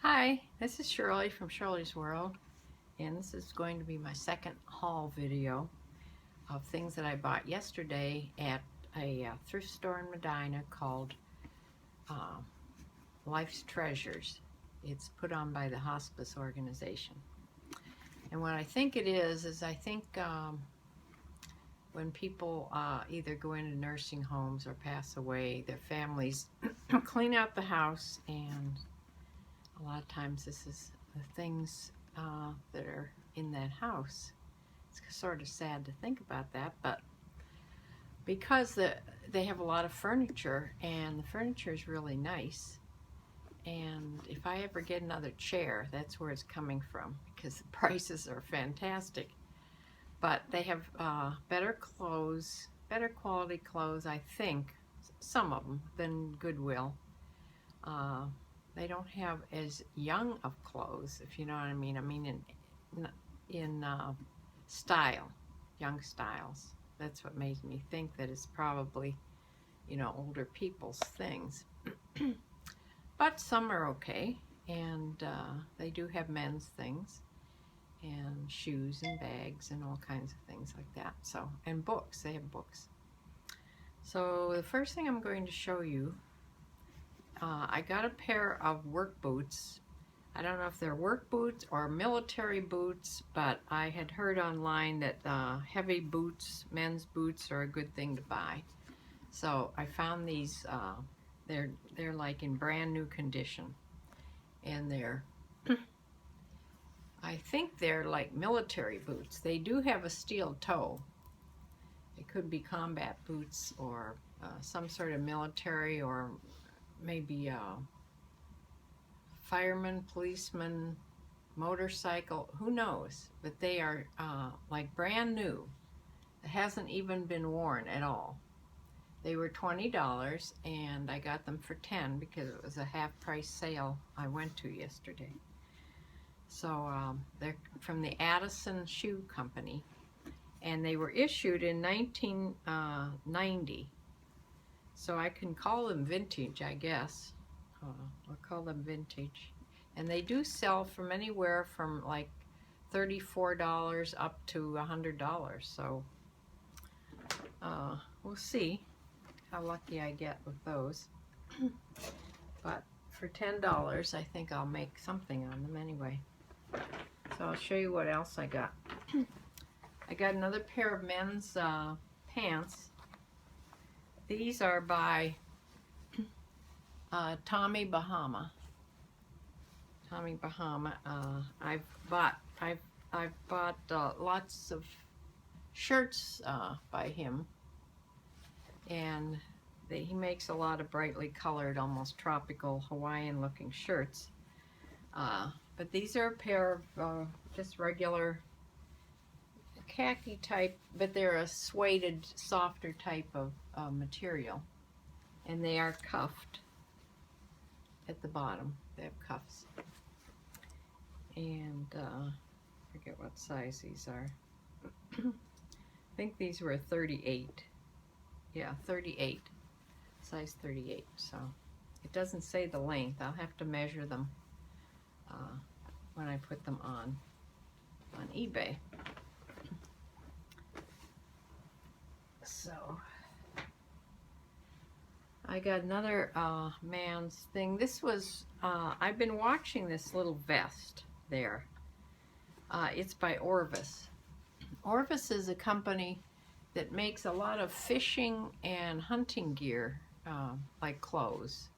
Hi, this is Shirley from Shirley's World, and this is going to be my second haul video of things that I bought yesterday at a thrift store in Medina called uh, Life's Treasures. It's put on by the hospice organization. And what I think it is I think when people either go into nursing homes or pass away, their families clean out the house, and a lot of times this is the things that are in that house. It's sort of sad to think about that, but because they have a lot of furniture, and the furniture is really nice, and if I ever get another chair, that's where it's coming from, because the prices are fantastic. But they have better clothes, better quality clothes, I think, some of them, than Goodwill. They don't have as young of clothes, if you know what I mean. I mean in style, young styles. That's what made me think that it's probably, older people's things. But some are okay, and they do have men's things, and shoes and bags and all kinds of things like that. So, and books, they have books. So the first thing I'm going to show you, I got a pair of work boots. I don't know if they're work boots or military boots, but I had heard online that heavy boots, men's boots, are a good thing to buy. So I found these. They're like in brand new condition, and I think they're like military boots. They do have a steel toe. It could be combat boots or some sort of military, or maybe fireman, policeman, motorcycle, who knows? But they are like brand new. It hasn't even been worn at all. They were $20, and I got them for $10 because it was a half-price sale I went to yesterday. So they're from the Addison Shoe Company, and they were issued in 1990. So I can call them vintage, I guess. I'll call them vintage. And they do sell from anywhere from like $34 up to $100. So we'll see how lucky I get with those. But for $10, I think I'll make something on them anyway. So I'll show you what else I got. I got another pair of men's pants. These are by Tommy Bahama. Tommy Bahama. I've bought lots of shirts by him, and he makes a lot of brightly colored, almost tropical Hawaiian-looking shirts. But these are a pair of just regular khaki type, but they're a suede, softer type of material, and they are cuffed at the bottom. They have cuffs, and I forget what size these are. I think these were 38. Yeah, 38, size 38. So it doesn't say the length. I'll have to measure them when I put them on eBay. So I got another man's thing. This was, I've been watching this little vest there. It's by Orvis. Orvis is a company that makes a lot of fishing and hunting gear, like clothes.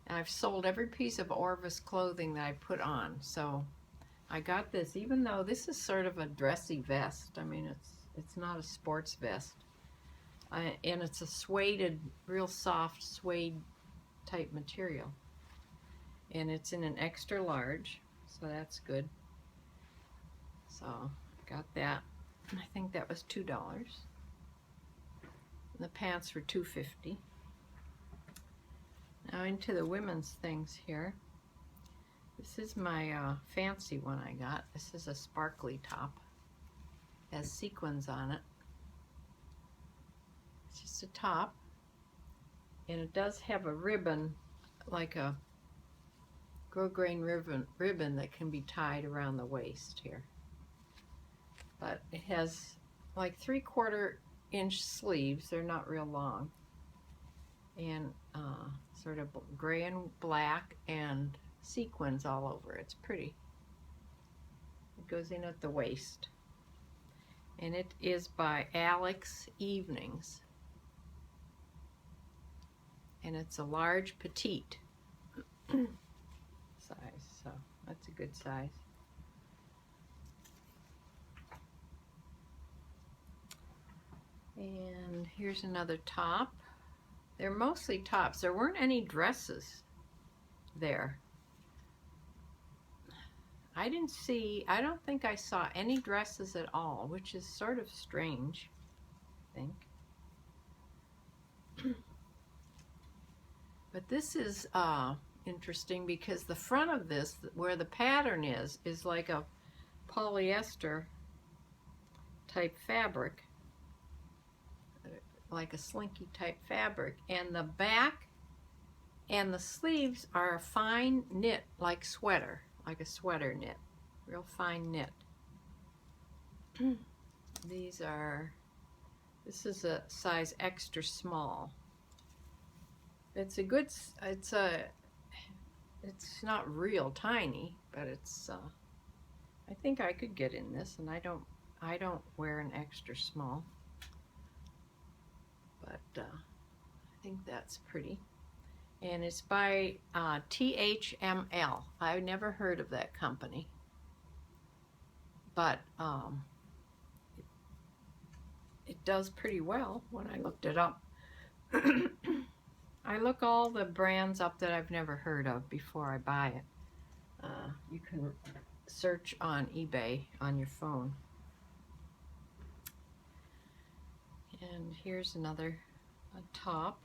I've sold every piece of Orvis clothing that I put on. So I got this, even though this is sort of a dressy vest. I mean, it's not a sports vest. And it's a suede, real soft suede type material. And it's in an extra large, so that's good. So got that. I think that was $2. And the pants were $2.50. Now into the women's things here. This is my fancy one I got. This is a sparkly top. It has sequins on it. It's just a top, and it does have a ribbon, like a grosgrain ribbon that can be tied around the waist here. But it has like 3/4 inch sleeves. They're not real long. And sort of gray and black and sequins all over. It's pretty. It goes in at the waist. And it is by Alex Evenings. And it's a large petite size, so that's a good size. And here's another top. They're mostly tops. There weren't any dresses there. I don't think I saw any dresses at all, which is sort of strange, I think. But this is interesting because the front of this, where the pattern is like a polyester type fabric, like a slinky type fabric, and the back and the sleeves are a fine knit, like sweater, like a sweater knit, real fine knit. This is a size extra small. It's a good, it's not real tiny, but it's I think I could get in this, and I don't wear an extra small, but I think that's pretty. And it's by THML. I've never heard of that company, but it does pretty well when I looked it up. I look all the brands up that I've never heard of before I buy it. You can search on eBay on your phone. And here's another top.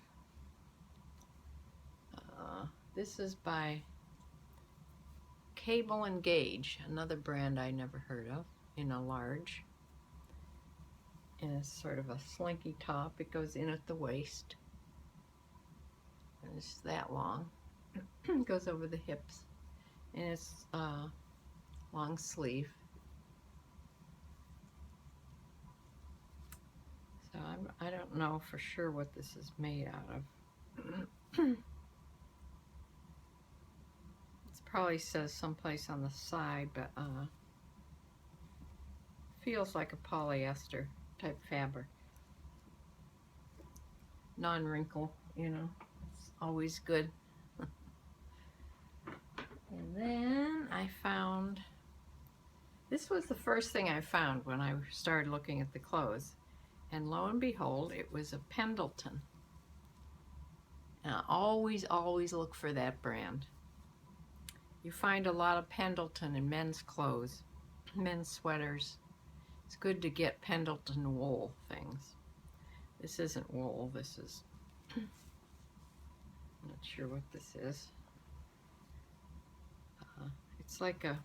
This is by Cable and Gauge, another brand I never heard of, in a large. And it's sort of a slinky top. It goes in at the waist. And it's that long. It goes over the hips. And it's long sleeve. So I don't know for sure what this is made out of. It probably says someplace on the side, but feels like a polyester type fabric. Non-wrinkle, you know, it's always good. And then I found, this was the first thing I found when I started looking at the clothes. And lo and behold, it was a Pendleton. And I always look for that brand. You find a lot of Pendleton in men's clothes, men's sweaters. It's good to get Pendleton wool things. This isn't wool, this is, I'm not sure what this is. It's like a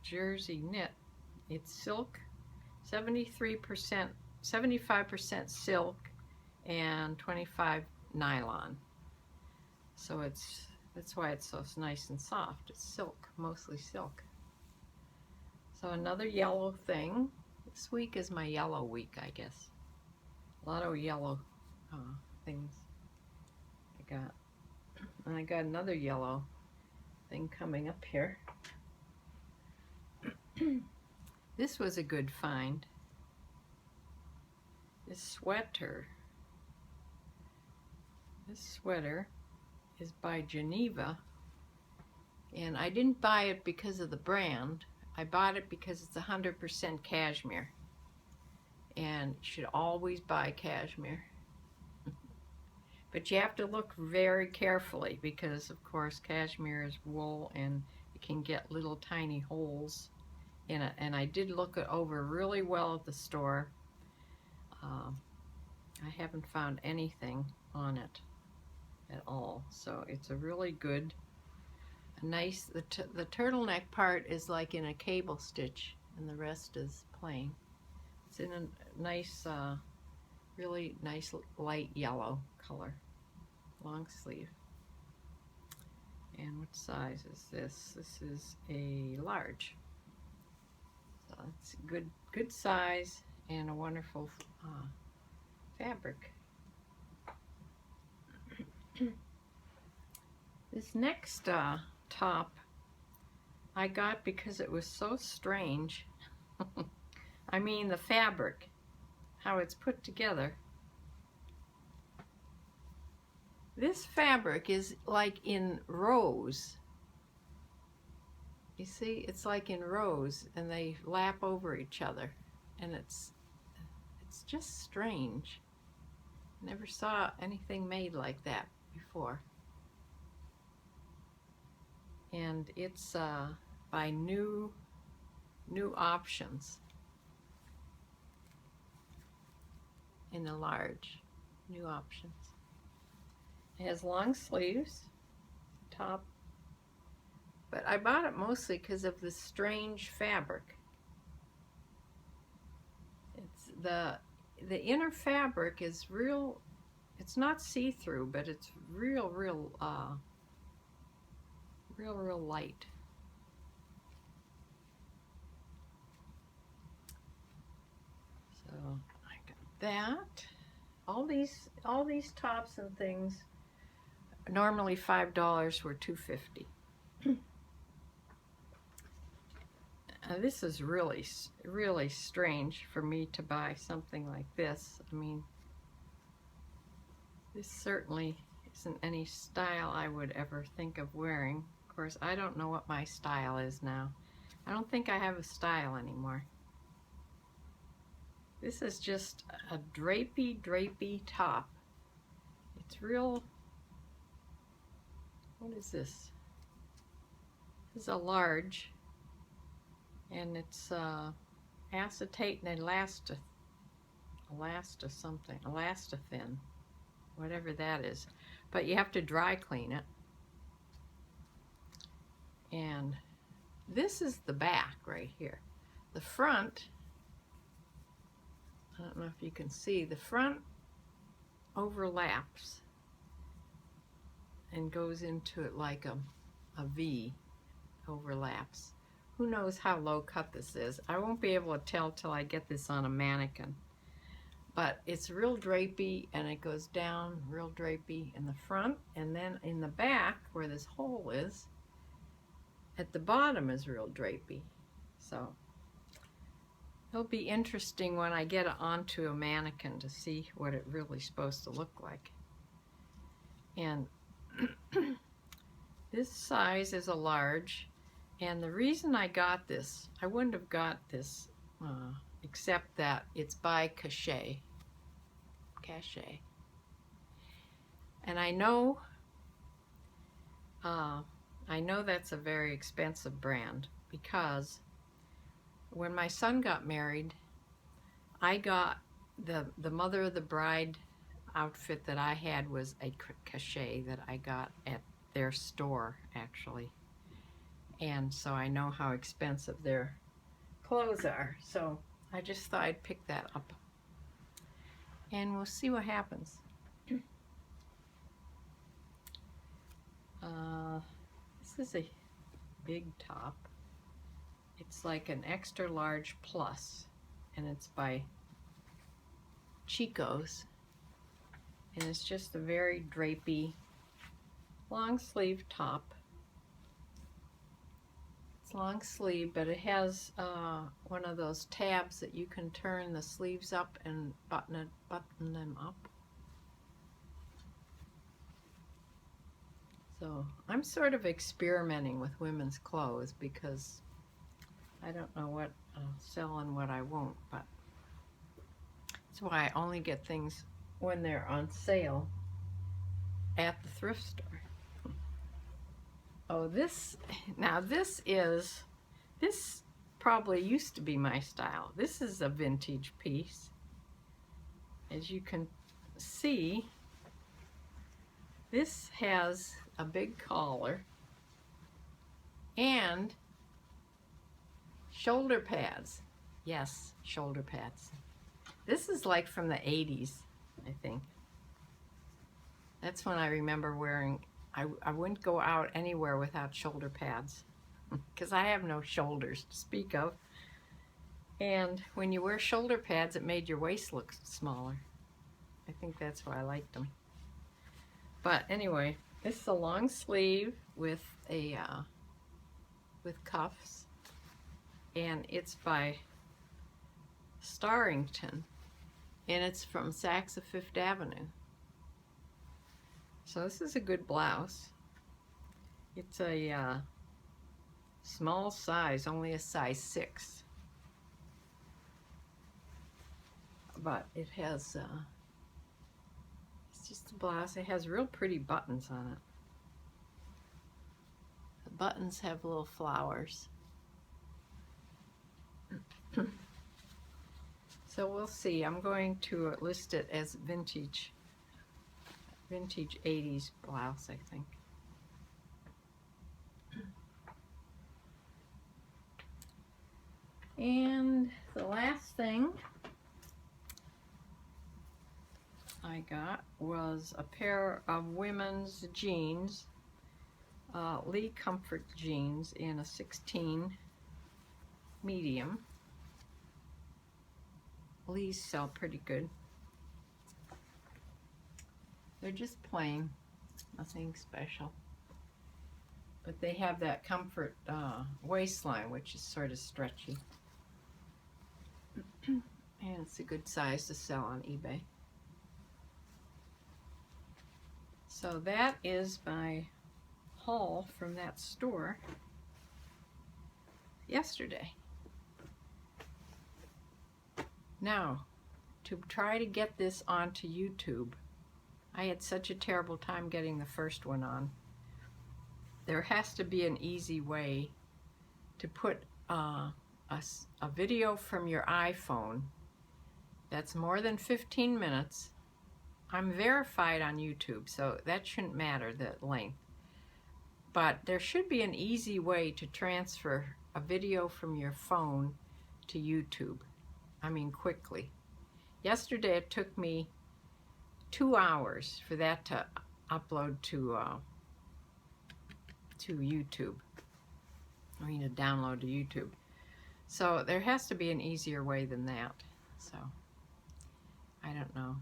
jersey knit. It's silk, 75% silk and 25 nylon. So that's why it's so nice and soft. It's silk, mostly silk. So another yellow thing. This week is my yellow week, I guess. A lot of yellow things I got. And I got another yellow thing coming up here. This was a good find. This sweater is by Geneva, and I didn't buy it because of the brand. I bought it because it's 100% cashmere, and you should always buy cashmere. But you have to look very carefully because, of course, cashmere is wool and you can get little tiny holes in it. And I did look it over really well at the store. I haven't found anything on it at all. So it's a really good, nice, the turtleneck part is like in a cable stitch and the rest is plain. It's in a nice, really nice light yellow color. Long sleeve. And What size is this? This is a large. So it's good size and a wonderful fabric. This next top I got because it was so strange. I mean the fabric, how it's put together. This fabric is like in rows. You see, it's like in rows and they lap over each other, and it's just strange. Never saw anything made like that before. And it's by New Options in the large. New Options. It has long sleeves, top, but I bought it mostly because of the strange fabric. It's the inner fabric is real. It's not see-through, but it's real light. So I got that. All these tops and things, normally $5, were $2.50. This is really strange for me to buy something like this. I mean, this certainly isn't any style I would ever think of wearing. Of course, I don't know what my style is now. I don't think I have a style anymore. This is just a drapey top. It's real. What is this? This is a large, and it's acetate and elastithin, whatever that is. But you have to dry clean it. And this is the back right here. The front, I don't know if you can see, the front overlaps and goes into it like a V, overlaps. Who knows how low cut this is? I won't be able to tell till I get this on a mannequin. But it's real drapey, and it goes down real drapey in the front, and then in the back where this hole is, at the bottom is real drapey. So it'll be interesting when I get it onto a mannequin to see what it really supposed to look like. And this size is a large, and the reason I got this, I wouldn't have got this except that it's by Cachet. And I know that's a very expensive brand, because when my son got married, I got the mother of the bride outfit that I had was a Cachet that I got at their store, actually. And so I know how expensive their clothes are. So I just thought I'd pick that up. And we'll see what happens. This is a big top. It's like an extra large plus, and it's by Chico's. And it's just a very drapey, long sleeve top. It's long sleeve, but it has one of those tabs that you can turn the sleeves up and button them up. So I'm sort of experimenting with women's clothes because I don't know what I'll sell and what I won't, but that's why I only get things when they're on sale at the thrift store. Oh, this probably used to be my style. This is a vintage piece. As you can see, this has a big collar and shoulder pads. Yes, shoulder pads. This is like from the 80s, I think. That's when I remember wearing I wouldn't go out anywhere without shoulder pads because I have no shoulders to speak of. And when you wear shoulder pads, it made your waist look smaller. I think that's why I liked them. But anyway, this is a long sleeve with a with cuffs, and it's by Starrington, and it's from Saks of Fifth Avenue. So this is a good blouse. It's a small size, only a size 6. But it has, it's just a blouse. It has real pretty buttons on it. The buttons have little flowers. So we'll see. I'm going to list it as vintage 80s blouse, I think. And the last thing I got was a pair of women's jeans, Lee Comfort jeans in a 16 medium. Lee's sell pretty good. They're just plain, nothing special. But they have that comfort waistline, which is sort of stretchy. And it's a good size to sell on eBay. So that is my haul from that store yesterday. Now, to try to get this onto YouTube, I had such a terrible time getting the first one on. There has to be an easy way to put a video from your iPhone that's more than 15 minutes. I'm verified on YouTube, so that shouldn't matter, the length. But there should be an easy way to transfer a video from your phone to YouTube. I mean, quickly. Yesterday it took me 2 hours for that to upload to YouTube. I mean, to download to YouTube. So there has to be an easier way than that. So I don't know.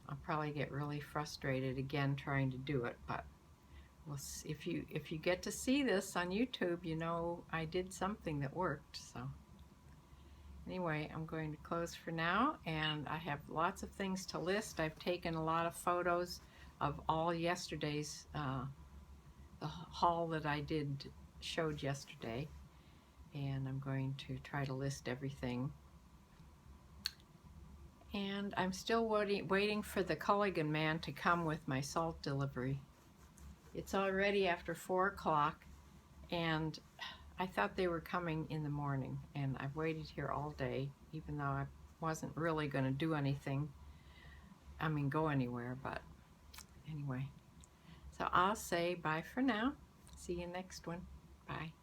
I'll probably get really frustrated again trying to do it, but we'll see. If you get to see this on YouTube, you know I did something that worked. So anyway, I'm going to close for now, and I have lots of things to list. I've taken a lot of photos of all yesterday's the haul that I showed yesterday, and I'm going to try to list everything. And I'm still waiting for the Culligan man to come with my salt delivery. It's already after 4 o'clock, and I thought they were coming in the morning, and I've waited here all day, even though I wasn't really going to do anything. I mean, go anywhere, but anyway. So I'll say bye for now. See you next one. Bye.